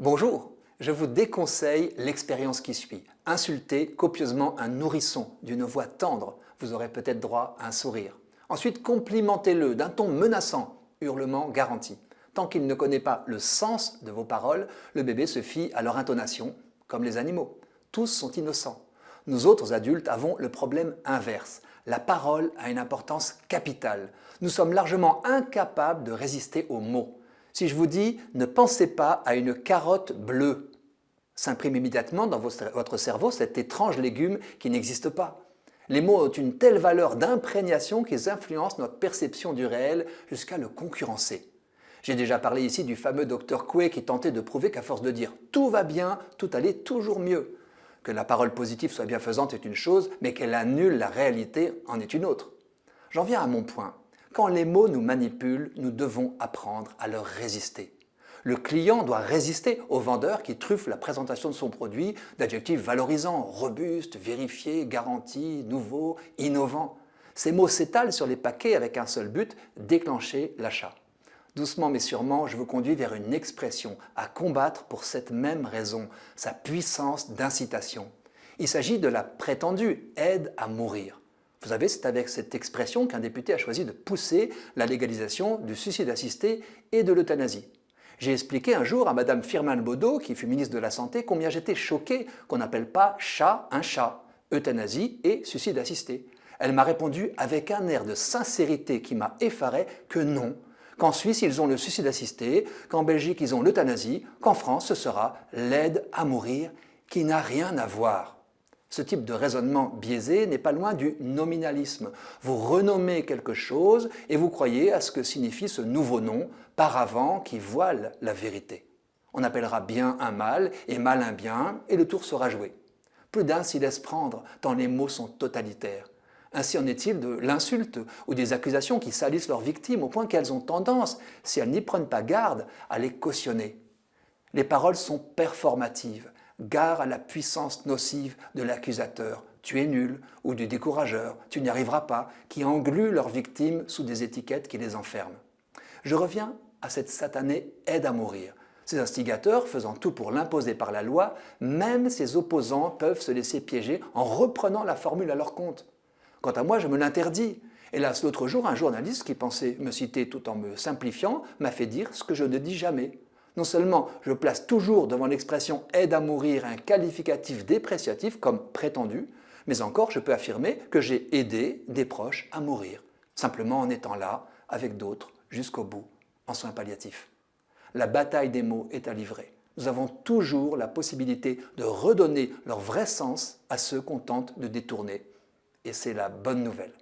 Bonjour, je vous déconseille l'expérience qui suit. Insultez copieusement un nourrisson d'une voix tendre, vous aurez peut-être droit à un sourire. Ensuite, complimentez-le d'un ton menaçant, hurlement garanti. Tant qu'il ne connaît pas le sens de vos paroles, le bébé se fie à leur intonation, comme les animaux. Tous sont innocents. Nous autres adultes avons le problème inverse. La parole a une importance capitale. Nous sommes largement incapables de résister aux mots. Si je vous dis « ne pensez pas à une carotte bleue », s'imprime immédiatement dans votre cerveau cet étrange légume qui n'existe pas. Les mots ont une telle valeur d'imprégnation qu'ils influencent notre perception du réel jusqu'à le concurrencer. J'ai déjà parlé ici du fameux docteur Coué qui tentait de prouver qu'à force de dire « tout va bien, tout allait toujours mieux ». Que la parole positive soit bienfaisante est une chose, mais qu'elle annule la réalité en est une autre. J'en viens à mon point. Quand les mots nous manipulent, nous devons apprendre à leur résister. Le client doit résister au vendeur qui truffe la présentation de son produit d'adjectifs valorisants, robuste, vérifié, garanti, nouveau, innovant. Ces mots s'étalent sur les paquets avec un seul but, déclencher l'achat. Doucement mais sûrement, je vous conduis vers une expression à combattre pour cette même raison, sa puissance d'incitation. Il s'agit de la prétendue aide à mourir. Vous savez, c'est avec cette expression qu'un député a choisi de pousser la légalisation du suicide assisté et de l'euthanasie. J'ai expliqué un jour à Madame Firmin Bodo, qui fut ministre de la Santé, combien j'étais choqué qu'on n'appelle pas chat un chat, euthanasie et suicide assisté. Elle m'a répondu avec un air de sincérité qui m'a effaré que non, qu'en Suisse ils ont le suicide assisté, qu'en Belgique ils ont l'euthanasie, qu'en France ce sera l'aide à mourir qui n'a rien à voir. Ce type de raisonnement biaisé n'est pas loin du nominalisme. Vous renommez quelque chose et vous croyez à ce que signifie ce nouveau nom, paravent, qui voile la vérité. On appellera bien un mal et mal un bien et le tour sera joué. Plus d'un s'y laisse prendre tant les mots sont totalitaires. Ainsi en est-il de l'insulte ou des accusations qui salissent leurs victimes au point qu'elles ont tendance, si elles n'y prennent pas garde, à les cautionner. Les paroles sont performatives. Gare à la puissance nocive de l'accusateur, tu es nul, ou du décourageur, tu n'y arriveras pas, qui englue leurs victimes sous des étiquettes qui les enferment. Je reviens à cette satanée aide à mourir. Ces instigateurs, faisant tout pour l'imposer par la loi, même ses opposants peuvent se laisser piéger en reprenant la formule à leur compte. Quant à moi, je me l'interdis. Hélas, l'autre jour, un journaliste qui pensait me citer tout en me simplifiant m'a fait dire ce que je ne dis jamais. Non seulement je place toujours devant l'expression « aide à mourir » un qualificatif dépréciatif comme « prétendu », mais encore je peux affirmer que j'ai aidé des proches à mourir, simplement en étant là, avec d'autres, jusqu'au bout, en soins palliatifs. La bataille des mots est à livrer. Nous avons toujours la possibilité de redonner leur vrai sens à ceux qu'on tente de détourner. Et c'est la bonne nouvelle.